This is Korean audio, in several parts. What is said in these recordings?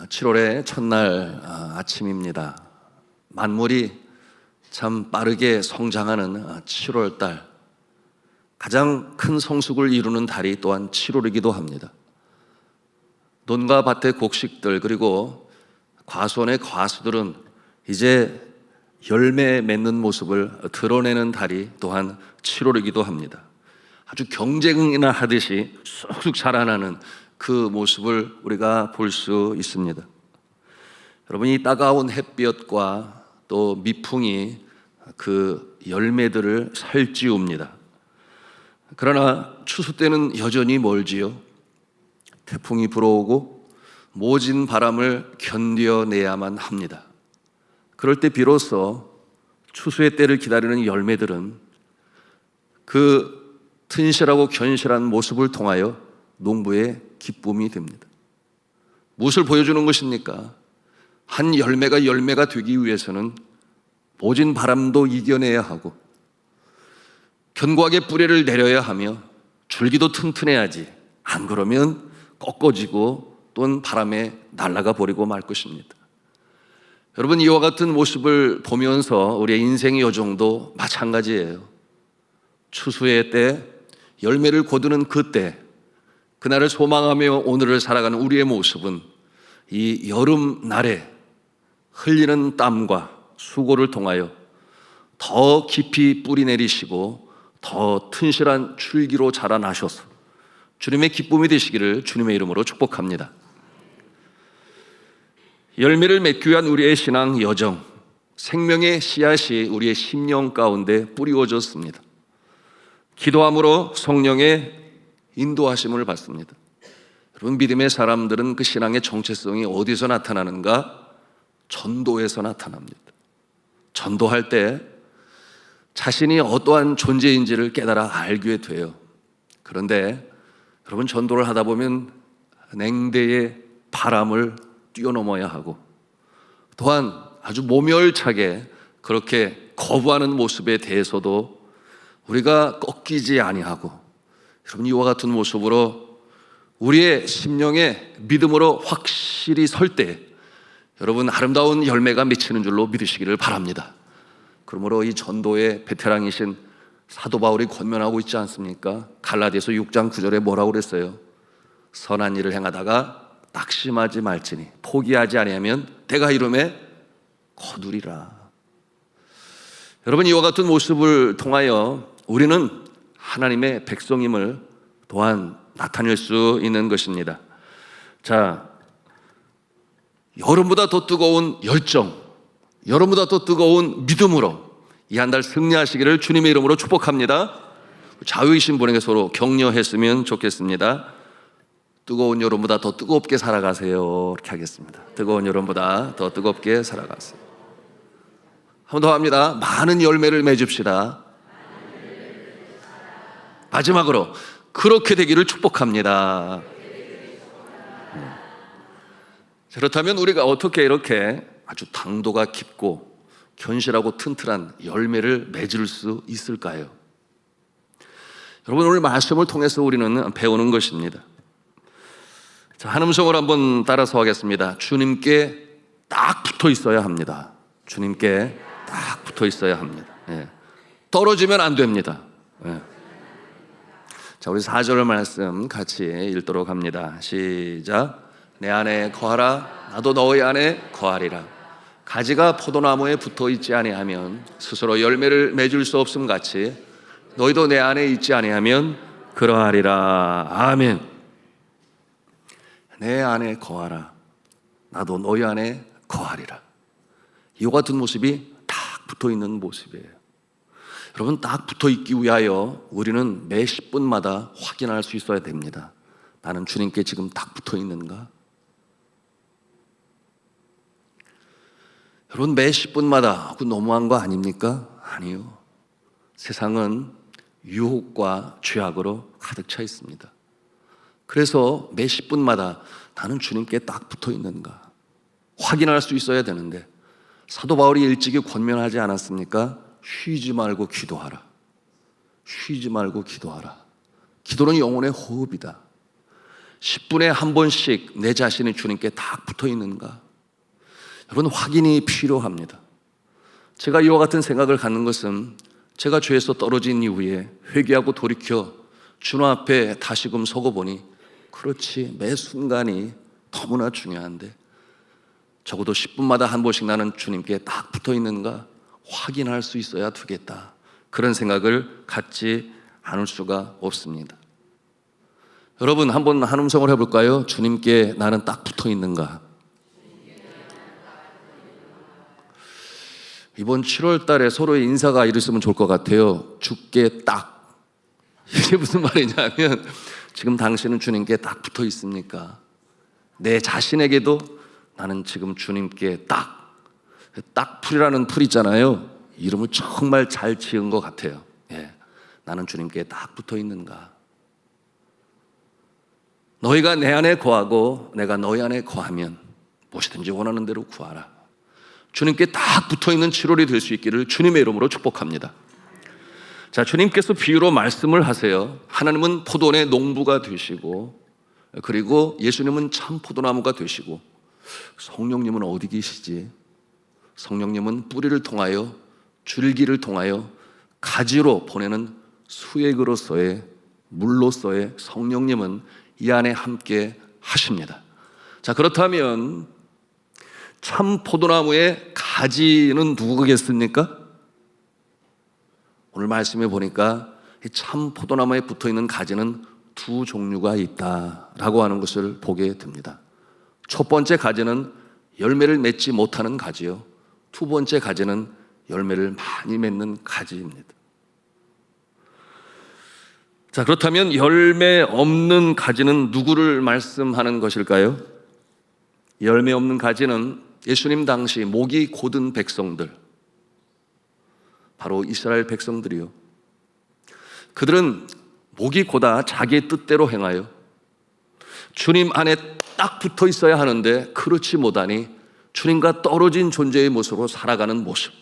7월의 첫날 아침입니다. 만물이 참 빠르게 성장하는 7월달, 가장 큰 성숙을 이루는 달이 또한 7월이기도 합니다. 논과 밭의 곡식들, 그리고 과수원의 과수들은 이제 열매 맺는 모습을 드러내는 달이 또한 7월이기도 합니다. 아주 경쟁이나 하듯이 쑥쑥 자라나는 그 모습을 우리가 볼 수 있습니다. 여러분, 이 따가운 햇볕과 또 미풍이 그 열매들을 살찌웁니다. 그러나 추수 때는 여전히 멀지요. 태풍이 불어오고 모진 바람을 견뎌내야만 합니다. 그럴 때 비로소 추수의 때를 기다리는 열매들은 그 튼실하고 견실한 모습을 통하여 농부의 기쁨이 됩니다. 무엇을 보여주는 것입니까? 한 열매가 되기 위해서는 모진 바람도 이겨내야 하고 견고하게 뿌리를 내려야 하며 줄기도 튼튼해야지, 안 그러면 꺾어지고 또는 바람에 날아가 버리고 말 것입니다. 여러분, 이와 같은 모습을 보면서 우리의 인생의 여정도 마찬가지예요. 추수의 때, 열매를 거두는 그때, 그날을 소망하며 오늘을 살아가는 우리의 모습은 이 여름날에 흘리는 땀과 수고를 통하여 더 깊이 뿌리 내리시고 더 튼실한 줄기로 자라나셔서 주님의 기쁨이 되시기를 주님의 이름으로 축복합니다. 열매를 맺기 위한 우리의 신앙 여정, 생명의 씨앗이 우리의 심령 가운데 뿌리워졌습니다. 기도함으로 성령의 인도하심을 받습니다. 여러분, 믿음의 사람들은 그 신앙의 정체성이 어디서 나타나는가? 전도에서 나타납니다. 전도할 때 자신이 어떠한 존재인지를 깨달아 알게 돼요. 그런데 여러분, 전도를 하다 보면 냉대의 바람을 뛰어넘어야 하고 또한 아주 모멸차게 그렇게 거부하는 모습에 대해서도 우리가 꺾이지 아니하고, 여러분, 이와 같은 모습으로 우리의 심령의 믿음으로 확실히 설 때 여러분, 아름다운 열매가 맺히는 줄로 믿으시기를 바랍니다. 그러므로 이 전도의 베테랑이신 사도 바울이 권면하고 있지 않습니까? 갈라디아서 6장 9절에 뭐라고 그랬어요? 선한 일을 행하다가 낙심하지 말지니 포기하지 아니하면 때가 이름에 거두리라. 여러분, 이와 같은 모습을 통하여 우리는 하나님의 백성임을 또한 나타낼 수 있는 것입니다. 자, 여름보다 더 뜨거운 열정, 여름보다 더 뜨거운 믿음으로 이 한 달 승리하시기를 주님의 이름으로 축복합니다. 자유이신 분에게 서로 격려했으면 좋겠습니다. 뜨거운 여름보다 더 뜨겁게 살아가세요. 이렇게 하겠습니다. 뜨거운 여름보다 더 뜨겁게 살아가세요. 한 번 더 합니다. 많은 열매를 맺읍시다. 마지막으로 그렇게 되기를 축복합니다. 그렇다면 우리가 어떻게 이렇게 아주 당도가 깊고 견실하고 튼튼한 열매를 맺을 수 있을까요? 여러분, 오늘 말씀을 통해서 우리는 배우는 것입니다. 자, 한 음성으로 한번 따라서 하겠습니다. 주님께 딱 붙어 있어야 합니다. 주님께 딱 붙어 있어야 합니다. 예. 떨어지면 안 됩니다. 예. 자, 우리 4절 말씀 같이 읽도록 합니다. 시작. 내 안에 거하라, 나도 너희 안에 거하리라. 가지가 포도나무에 붙어 있지 아니하면 스스로 열매를 맺을 수 없음 같이 너희도 내 안에 있지 아니하면 그러하리라. 아멘. 내 안에 거하라, 나도 너희 안에 거하리라. 이와 같은 모습이 딱 붙어 있는 모습이에요. 여러분, 딱 붙어 있기 위하여 우리는 매 10분마다 확인할 수 있어야 됩니다. 나는 주님께 지금 딱 붙어 있는가? 여러분, 매 10분마다 그 너무한 거 아닙니까? 아니요. 세상은 유혹과 죄악으로 가득 차 있습니다. 그래서 매 10분마다 나는 주님께 딱 붙어 있는가 확인할 수 있어야 되는데, 사도 바울이 일찍이 권면하지 않았습니까? 쉬지 말고 기도하라. 쉬지 말고 기도하라. 기도는 영혼의 호흡이다. 10분에 한 번씩 내 자신이 주님께 딱 붙어 있는가? 여러분, 확인이 필요합니다. 제가 이와 같은 생각을 갖는 것은 제가 죄에서 떨어진 이후에 회개하고 돌이켜 주님 앞에 다시금 서고 보니, 그렇지, 매 순간이 너무나 중요한데 적어도 10분마다 한 번씩 나는 주님께 딱 붙어 있는가 확인할 수 있어야 되겠다. 그런 생각을 갖지 않을 수가 없습니다. 여러분, 한번 한 음성을 해볼까요? 주님께 나는 딱 붙어 있는가? 이번 7월 달에 서로의 인사가 이랬으면 좋을 것 같아요. 주께 딱. 이게 무슨 말이냐면, 지금 당신은 주님께 딱 붙어 있습니까? 내 자신에게도 나는 지금 주님께 딱풀이라는 풀 있잖아요. 이름을 정말 잘 지은 것 같아요. 예, 나는 주님께 딱 붙어 있는가? 너희가 내 안에 거하고 내가 너희 안에 거하면 무엇이든지 원하는 대로 구하라. 주님께 딱 붙어 있는 7월이 될 수 있기를 주님의 이름으로 축복합니다. 자, 주님께서 비유로 말씀을 하세요. 하나님은 포도원의 농부가 되시고, 그리고 예수님은 참 포도나무가 되시고, 성령님은 어디 계시지? 성령님은 뿌리를 통하여, 줄기를 통하여 가지로 보내는 수액으로서의, 물로서의 성령님은 이 안에 함께 하십니다. 자, 그렇다면 참 포도나무의 가지는 누구겠습니까? 오늘 말씀해 보니까 참 포도나무에 붙어있는 가지는 두 종류가 있다라고 하는 것을 보게 됩니다. 첫 번째 가지는 열매를 맺지 못하는 가지요, 두 번째 가지는 열매를 많이 맺는 가지입니다. 자, 그렇다면 열매 없는 가지는 누구를 말씀하는 것일까요? 열매 없는 가지는 예수님 당시 목이 곧은 백성들, 바로 이스라엘 백성들이요, 그들은 목이 곧아 자기의 뜻대로 행하여 주님 안에 딱 붙어 있어야 하는데 그렇지 못하니 주님과 떨어진 존재의 모습으로 살아가는 모습,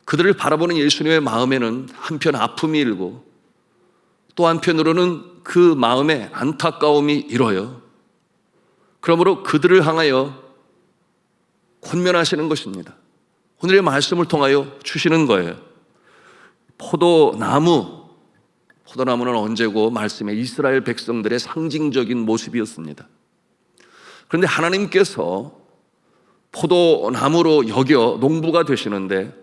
그들을 바라보는 예수님의 마음에는 한편 아픔이 일고 또 한편으로는 그 마음에 안타까움이 일어요. 그러므로 그들을 향하여 권면하시는 것입니다. 오늘의 말씀을 통하여 주시는 거예요. 포도나무는 언제고 말씀에 이스라엘 백성들의 상징적인 모습이었습니다. 그런데 하나님께서 포도나무로 여겨 농부가 되시는데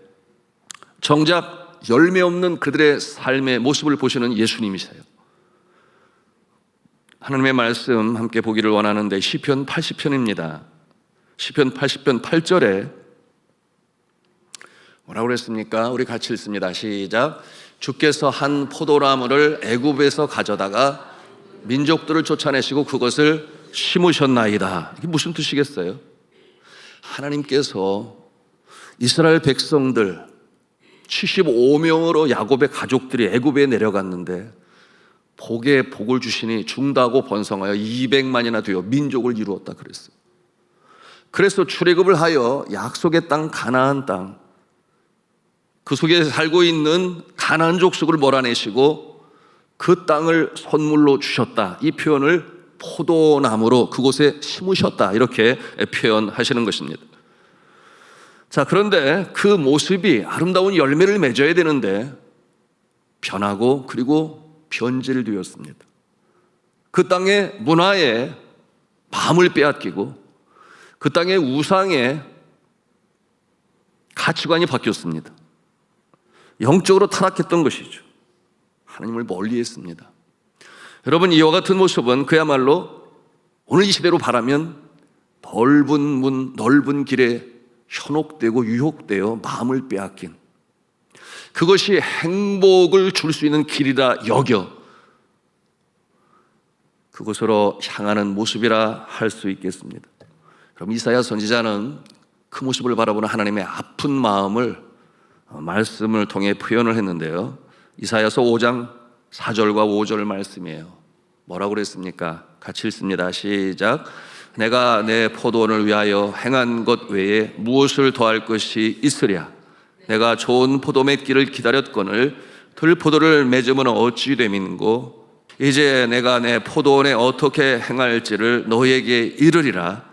정작 열매 없는 그들의 삶의 모습을 보시는 예수님이세요. 하나님의 말씀 함께 보기를 원하는데 시편 80편입니다. 시편 80편 8절에 뭐라고 그랬습니까? 우리 같이 읽습니다. 시작. 주께서 한 포도나무를 애굽에서 가져다가 민족들을 쫓아내시고 그것을 심으셨나이다. 이게 무슨 뜻이겠어요? 하나님께서 이스라엘 백성들 75명으로 야곱의 가족들이 애굽에 내려갔는데 복에 복을 주시니 중다고 번성하여 200만이나 되어 민족을 이루었다 그랬어요. 그래서 출애굽을 하여 약속의 땅 가나안 땅, 그 속에 살고 있는 가나안 족속을 몰아내시고 그 땅을 선물로 주셨다. 이 표현을 포도나무로 그곳에 심으셨다, 이렇게 표현하시는 것입니다. 자, 그런데 그 모습이 아름다운 열매를 맺어야 되는데 변하고 그리고 변질되었습니다. 그 땅의 문화에 마음을 빼앗기고 그 땅의 우상에 가치관이 바뀌었습니다. 영적으로 타락했던 것이죠. 하나님을 멀리했습니다. 여러분, 이와 같은 모습은 그야말로 오늘 이 시대로 바라면 넓은 문, 넓은 길에 현혹되고 유혹되어 마음을 빼앗긴, 그것이 행복을 줄 수 있는 길이라 여겨 그곳으로 향하는 모습이라 할 수 있겠습니다. 그럼 이사야 선지자는 그 모습을 바라보는 하나님의 아픈 마음을 말씀을 통해 표현을 했는데요, 이사야서 5장 4절과 5절 말씀이에요. 뭐라고 그랬습니까? 같이 읽습니다. 시작. 내가 내 포도원을 위하여 행한 것 외에 무엇을 더할 것이 있으랴? 내가 좋은 포도 맺기를 기다렸거늘 들포도를 맺으면 어찌 됨인고 이제 내가 내 포도원에 어떻게 행할지를 너희에게 이르리라.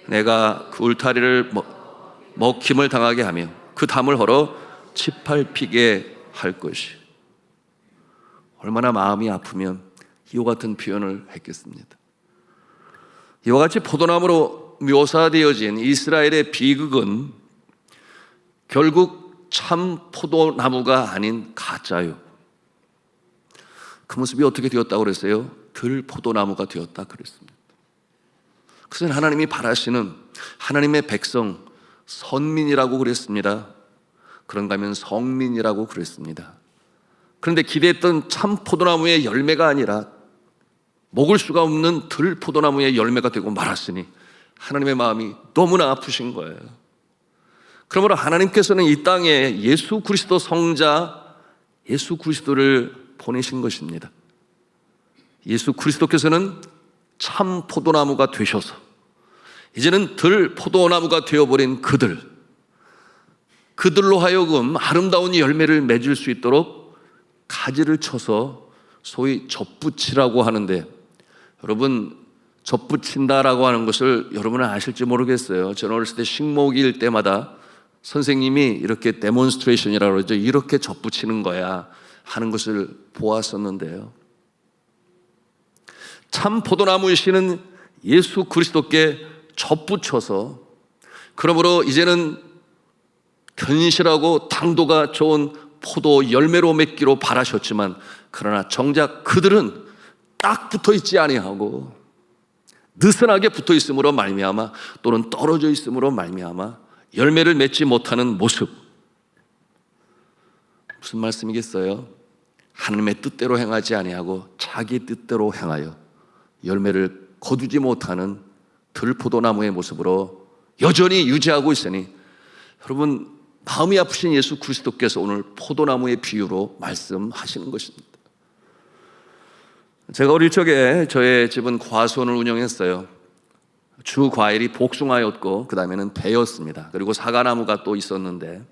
내가 그 울타리를 먹힘을 당하게 하며 그 담을 헐어 짓밟히게 할 것이. 얼마나 마음이 아프면 이와 같은 표현을 했겠습니다. 이와 같이 포도나무로 묘사되어진 이스라엘의 비극은 결국 참 포도나무가 아닌 가짜요. 그 모습이 어떻게 되었다고 그랬어요? 들포도나무가 되었다 그랬습니다. 그것은 하나님이 바라시는 하나님의 백성, 선민이라고 그랬습니다. 그런가 하면 성민이라고 그랬습니다. 그런데 기대했던 참 포도나무의 열매가 아니라 먹을 수가 없는 들포도나무의 열매가 되고 말았으니 하나님의 마음이 너무나 아프신 거예요. 그러므로 하나님께서는 이 땅에 예수 그리스도 성자 예수 그리스도를 보내신 것입니다. 예수 그리스도께서는 참 포도나무가 되셔서 이제는 들포도나무가 되어버린 그들로 하여금 아름다운 열매를 맺을 수 있도록 가지를 쳐서 소위 접붙이라고 하는데, 여러분 접붙인다라고 하는 것을 여러분은 아실지 모르겠어요. 저는 어렸을 때 식목일 때마다 선생님이 이렇게 데몬스트레이션이라고 그러죠. 이렇게 접붙이는 거야 하는 것을 보았었는데요. 참 포도나무이시는 예수 그리스도께 접붙여서 그러므로 이제는 견실하고 당도가 좋은 포도 열매로 맺기로 바라셨지만 그러나 정작 그들은 딱 붙어 있지 아니하고 느슨하게 붙어 있음으로 말미암아 또는 떨어져 있음으로 말미암아 열매를 맺지 못하는 모습. 무슨 말씀이겠어요? 하나님의 뜻대로 행하지 아니하고 자기 뜻대로 행하여 열매를 거두지 못하는 들포도나무의 모습으로 여전히 유지하고 있으니, 여러분 마음이 아프신 예수 그리스도께서 오늘 포도나무의 비유로 말씀하시는 것입니다. 제가 어릴 적에 저의 집은 과수원을 운영했어요. 주 과일이 복숭아였고 그 다음에는 배였습니다. 그리고 사과나무가 또 있었는데,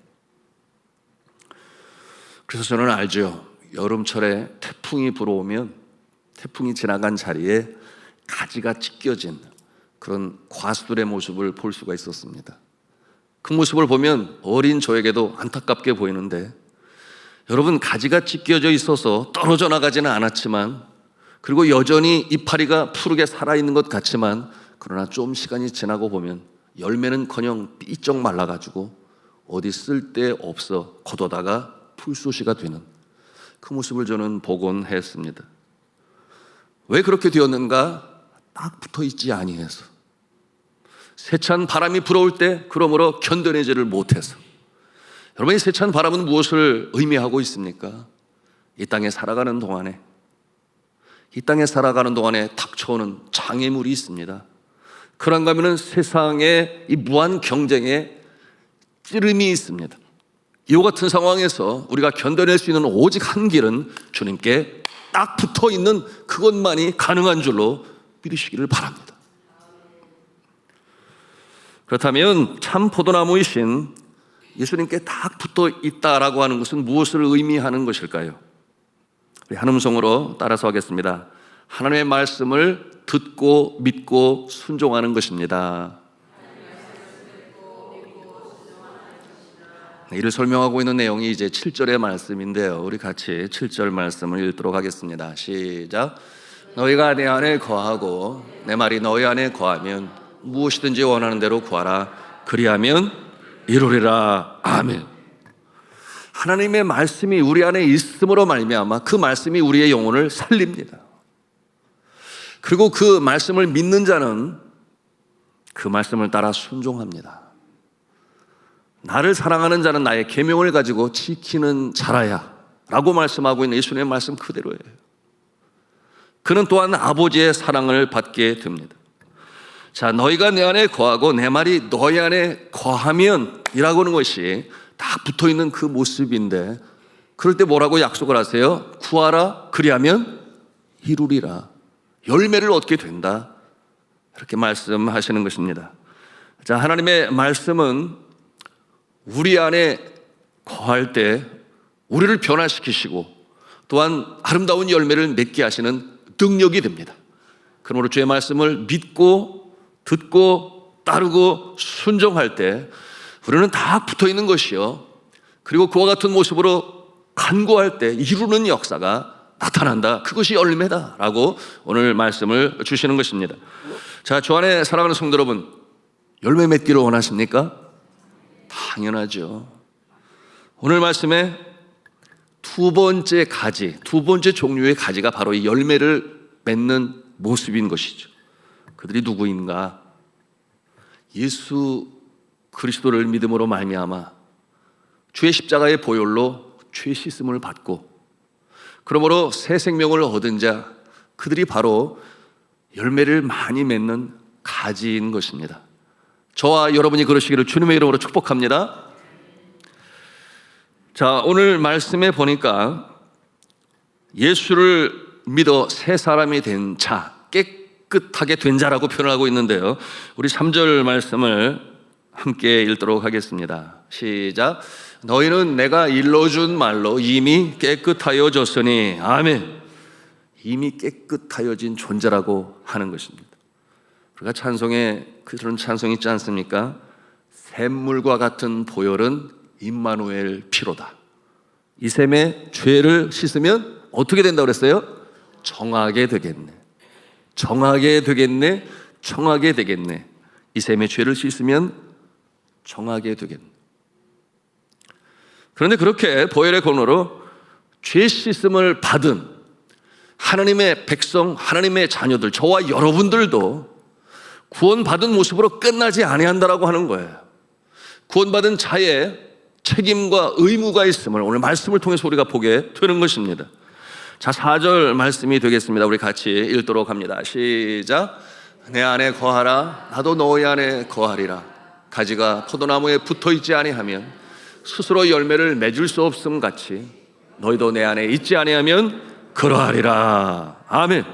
그래서 저는 알죠. 여름철에 태풍이 불어오면 태풍이 지나간 자리에 가지가 찢겨진 그런 과수들의 모습을 볼 수가 있었습니다. 그 모습을 보면 어린 저에게도 안타깝게 보이는데, 여러분 가지가 찢겨져 있어서 떨어져 나가지는 않았지만, 그리고 여전히 이파리가 푸르게 살아있는 것 같지만, 그러나 좀 시간이 지나고 보면 열매는커녕 삐쩍 말라가지고 어디 쓸데없어 걷어다가 풀소시가 되는 그 모습을 저는 보곤 했습니다. 왜 그렇게 되었는가? 딱 붙어있지 아니해서, 세찬 바람이 불어올 때 그러므로 견뎌내지를 못해서. 여러분, 이 세찬 바람은 무엇을 의미하고 있습니까? 이 땅에 살아가는 동안에 닥쳐오는 장애물이 있습니다. 그런가 하면 세상의 이 무한 경쟁에 찌름이 있습니다. 이와 같은 상황에서 우리가 견뎌낼 수 있는 오직 한 길은 주님께 딱 붙어 있는 그것만이 가능한 줄로 믿으시기를 바랍니다. 그렇다면 참 포도나무이신 예수님께 딱 붙어 있다라고 하는 것은 무엇을 의미하는 것일까요? 우리 한 음성으로 따라서 하겠습니다. 하나님의 말씀을 듣고 믿고 순종하는 것입니다. 이를 설명하고 있는 내용이 이제 7절의 말씀인데요. 우리 같이 7절 말씀을 읽도록 하겠습니다. 시작. 너희가 내 안에 거하고 내 말이 너희 안에 거하면 무엇이든지 원하는 대로 구하라. 그리하면 이루리라. 아멘. 하나님의 말씀이 우리 안에 있음으로 말미암아 그 말씀이 우리의 영혼을 살립니다. 그리고 그 말씀을 믿는 자는 그 말씀을 따라 순종합니다. 나를 사랑하는 자는 나의 계명을 가지고 지키는 자라야 라고 말씀하고 있는 예수님의 말씀 그대로예요. 그는 또한 아버지의 사랑을 받게 됩니다. 자, 너희가 내 안에 거하고 내 말이 너희 안에 거하면 이라고 하는 것이 다 붙어있는 그 모습인데, 그럴 때 뭐라고 약속을 하세요? 구하라. 그리하면 이루리라. 열매를 얻게 된다. 이렇게 말씀하시는 것입니다. 자, 하나님의 말씀은 우리 안에 거할 때 우리를 변화시키시고 또한 아름다운 열매를 맺게 하시는 능력이 됩니다. 그러므로 주의 말씀을 믿고 듣고 따르고 순종할 때 우리는 다 붙어 있는 것이요, 그리고 그와 같은 모습으로 간구할 때 이루는 역사가 나타난다. 그것이 열매다라고 오늘 말씀을 주시는 것입니다. 자, 주 안에 사랑하는 성도 여러분, 열매 맺기를 원하십니까? 당연하죠. 오늘 말씀에 두 번째 가지, 두 번째 종류의 가지가 바로 이 열매를 맺는 모습인 것이죠. 그들이 누구인가? 예수 그리스도를 믿음으로 말미암아 주의 십자가의 보혈로 죄 씻음을 받고 그러므로 새 생명을 얻은 자, 그들이 바로 열매를 많이 맺는 가지인 것입니다. 저와 여러분이 그러시기를 주님의 이름으로 축복합니다. 자, 오늘 말씀에 보니까 예수를 믿어 새 사람이 된 자, 깨끗하게 된 자라고 표현하고 있는데요, 우리 3절 말씀을 함께 읽도록 하겠습니다. 시작. 너희는 내가 일러준 말로 이미 깨끗하여졌으니. 아멘. 이미 깨끗하여진 존재라고 하는 것입니다. 우리가 찬송에 그런 찬송이 있지 않습니까? 샘물과 같은 보혈은 임마누엘 피로다. 이 샘에 죄를 씻으면 어떻게 된다고 그랬어요? 정하게 되겠네. 정하게 되겠네. 정하게 되겠네. 이 샘에 죄를 씻으면 정하게 되겠네. 그런데 그렇게 보혈의 권으로 죄 씻음을 받은 하나님의 백성, 하나님의 자녀들, 저와 여러분들도 구원받은 모습으로 끝나지 아니한다라고 하는 거예요. 구원받은 자의 책임과 의무가 있음을 오늘 말씀을 통해서 우리가 보게 되는 것입니다. 자, 4절 말씀이 되겠습니다. 우리 같이 읽도록 합니다. 시작. 내 안에 거하라. 나도 너희 안에 거하리라. 가지가 포도나무에 붙어있지 아니하면 스스로 열매를 맺을 수 없음 같이 너희도 내 안에 있지 아니하면 그러하리라. 아멘.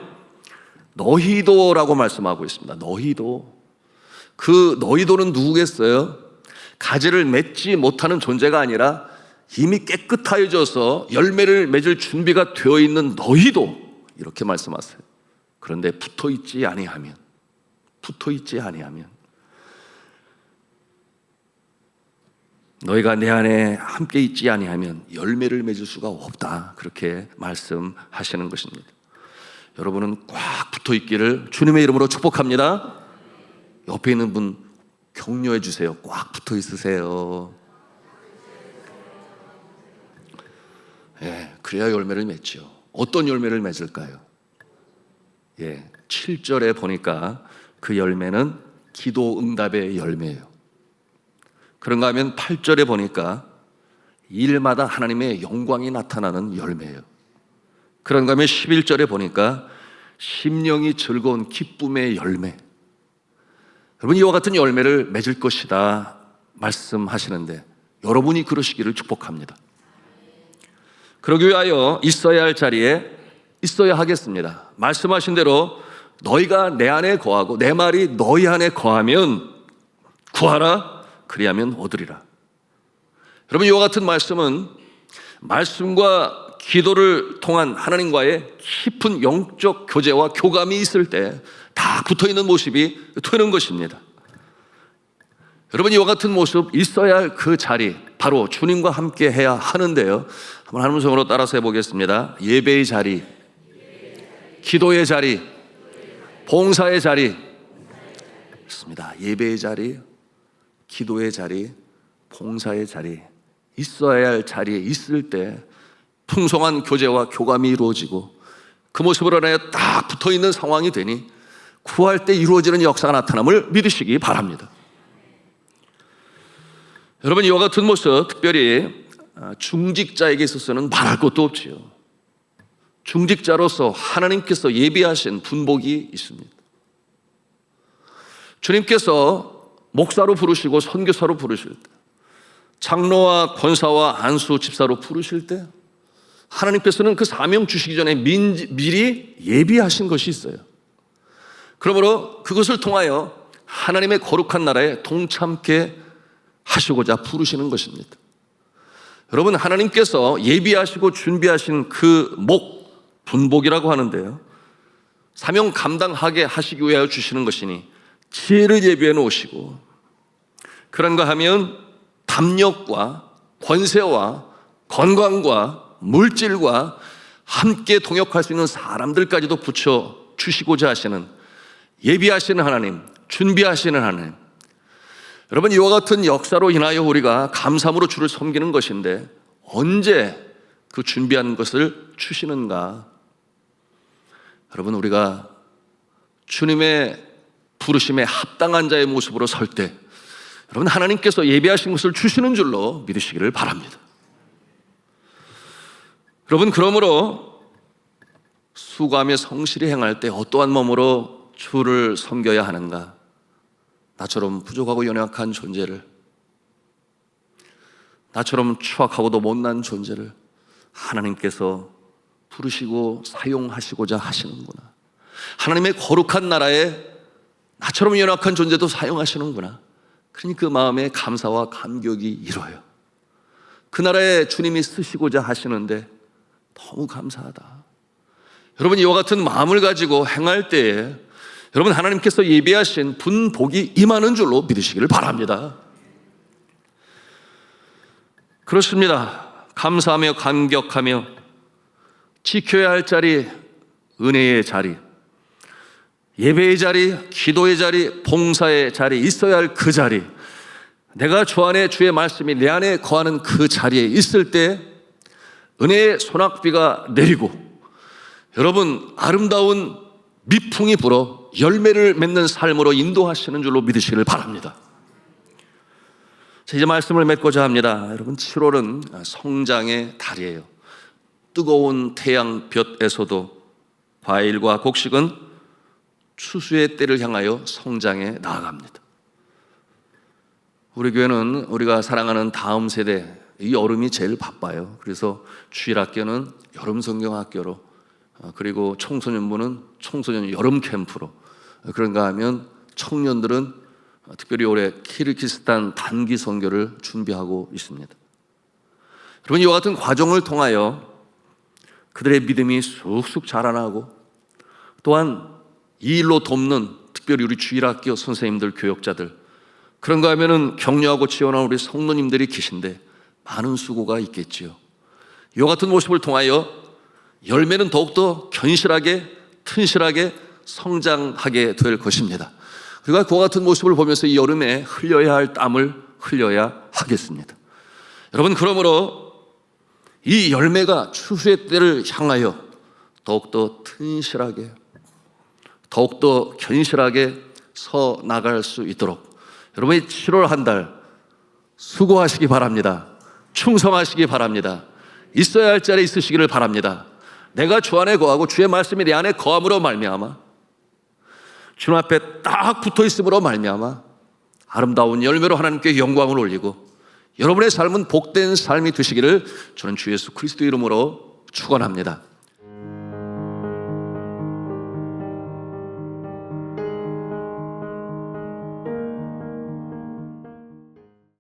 너희도라고 말씀하고 있습니다. 너희도. 그 너희도는 누구겠어요? 가지를 맺지 못하는 존재가 아니라 이미 깨끗하여져서 열매를 맺을 준비가 되어 있는 너희도, 이렇게 말씀하세요. 그런데 붙어있지 아니하면, 붙어있지 아니하면 너희가 내 안에 함께 있지 아니하면 열매를 맺을 수가 없다. 그렇게 말씀하시는 것입니다. 여러분은 꽉 붙어있기를 주님의 이름으로 축복합니다. 옆에 있는 분 격려해 주세요. 꽉 붙어 있으세요. 예, 그래야 열매를 맺죠. 어떤 열매를 맺을까요? 예, 7절에 보니까 그 열매는 기도 응답의 열매예요. 그런가 하면 8절에 보니까 일마다 하나님의 영광이 나타나는 열매예요. 그런가 하면 11절에 보니까 심령이 즐거운 기쁨의 열매. 여러분, 이와 같은 열매를 맺을 것이다 말씀하시는데 여러분이 그러시기를 축복합니다. 그러기 위하여 있어야 할 자리에 있어야 하겠습니다. 말씀하신 대로 너희가 내 안에 거하고 내 말이 너희 안에 거하면 구하라. 그리하면 얻으리라. 여러분, 이와 같은 말씀은 말씀과 기도를 통한 하나님과의 깊은 영적 교제와 교감이 있을 때 다 붙어있는 모습이 되는 것입니다. 여러분, 이와 같은 모습 있어야 할 그 자리, 바로 주님과 함께 해야 하는데요, 한번 하나님 성으로 따라서 해보겠습니다. 예배의 자리, 기도의 자리, 봉사의 자리. 그렇습니다. 예배의 자리, 기도의 자리, 봉사의 자리, 있어야 할 자리에 있을 때 풍성한 교제와 교감이 이루어지고 그 모습으로 인하여 딱 붙어있는 상황이 되니 구할 때 이루어지는 역사가 나타남을 믿으시기 바랍니다. 여러분, 이와 같은 모습, 특별히 중직자에게 있어서는 말할 것도 없지요. 중직자로서 하나님께서 예비하신 분복이 있습니다. 주님께서 목사로 부르시고 선교사로 부르실 때, 장로와 권사와 안수 집사로 부르실 때 하나님께서는 그 사명 주시기 전에 미리 예비하신 것이 있어요. 그러므로 그것을 통하여 하나님의 거룩한 나라에 동참케 하시고자 부르시는 것입니다. 여러분, 하나님께서 예비하시고 준비하신 그 분복이라고 하는데요, 사명 감당하게 하시기 위하여 주시는 것이니 지혜를 예비해 놓으시고, 그런가 하면 담력과 권세와 건강과 물질과 함께 동역할 수 있는 사람들까지도 붙여 주시고자 하시는, 예비하시는 하나님, 준비하시는 하나님. 여러분, 이와 같은 역사로 인하여 우리가 감사함으로 주를 섬기는 것인데, 언제 그 준비한 것을 주시는가? 여러분, 우리가 주님의 부르심에 합당한 자의 모습으로 설 때, 여러분, 하나님께서 예비하신 것을 주시는 줄로 믿으시기를 바랍니다. 여러분, 그러므로 수고하며 성실히 행할 때 어떠한 몸으로 주를 섬겨야 하는가? 나처럼 부족하고 연약한 존재를, 나처럼 추악하고도 못난 존재를 하나님께서 부르시고 사용하시고자 하시는구나. 하나님의 거룩한 나라에 나처럼 연약한 존재도 사용하시는구나. 그러니 그 마음에 감사와 감격이 일어요. 그 나라에 주님이 쓰시고자 하시는데 너무 감사하다. 여러분, 이와 같은 마음을 가지고 행할 때에 여러분, 하나님께서 예비하신 분복이 임하는 줄로 믿으시기를 바랍니다. 그렇습니다. 감사하며 감격하며 지켜야 할 자리, 은혜의 자리, 예배의 자리, 기도의 자리, 봉사의 자리, 있어야 할 그 자리, 내가 주 안에 주의 말씀이 내 안에 거하는 그 자리에 있을 때 은혜의 소낙비가 내리고, 여러분, 아름다운 미풍이 불어 열매를 맺는 삶으로 인도하시는 줄로 믿으시기를 바랍니다. 자, 이제 말씀을 맺고자 합니다. 여러분, 7월은 성장의 달이에요. 뜨거운 태양볕에서도 과일과 곡식은 추수의 때를 향하여 성장해 나아갑니다. 우리 교회는 우리가 사랑하는 다음 세대, 이 여름이 제일 바빠요. 그래서 주일학교는 여름 성경학교로, 그리고 청소년부는 청소년 여름 캠프로, 그런가 하면 청년들은 특별히 올해 키르기스탄 단기 선교를 준비하고 있습니다. 여러분, 이와 같은 과정을 통하여 그들의 믿음이 쑥쑥 자라나고, 또한 이 일로 돕는 특별히 우리 주일학교 선생님들, 교역자들, 그런가 하면은 격려하고 지원하는 우리 성도님들이 계신데 많은 수고가 있겠지요. 이와 같은 모습을 통하여 열매는 더욱더 견실하게, 튼실하게 성장하게 될 것입니다. 우리가 그와 같은 모습을 보면서 이 여름에 흘려야 할 땀을 흘려야 하겠습니다. 여러분, 그러므로 이 열매가 추수의 때를 향하여 더욱더 튼실하게, 더욱더 견실하게 서 나갈 수 있도록 여러분이 7월 한 달 수고하시기 바랍니다. 충성하시기 바랍니다. 있어야 할 자리에 있으시기를 바랍니다. 내가 주 안에 거하고 주의 말씀이 내 안에 거함으로 말미암아, 주님 앞에 딱 붙어 있음으로 말미암아 아름다운 열매로 하나님께 영광을 올리고 여러분의 삶은 복된 삶이 되시기를 저는 주 예수 그리스도 이름으로 축원합니다.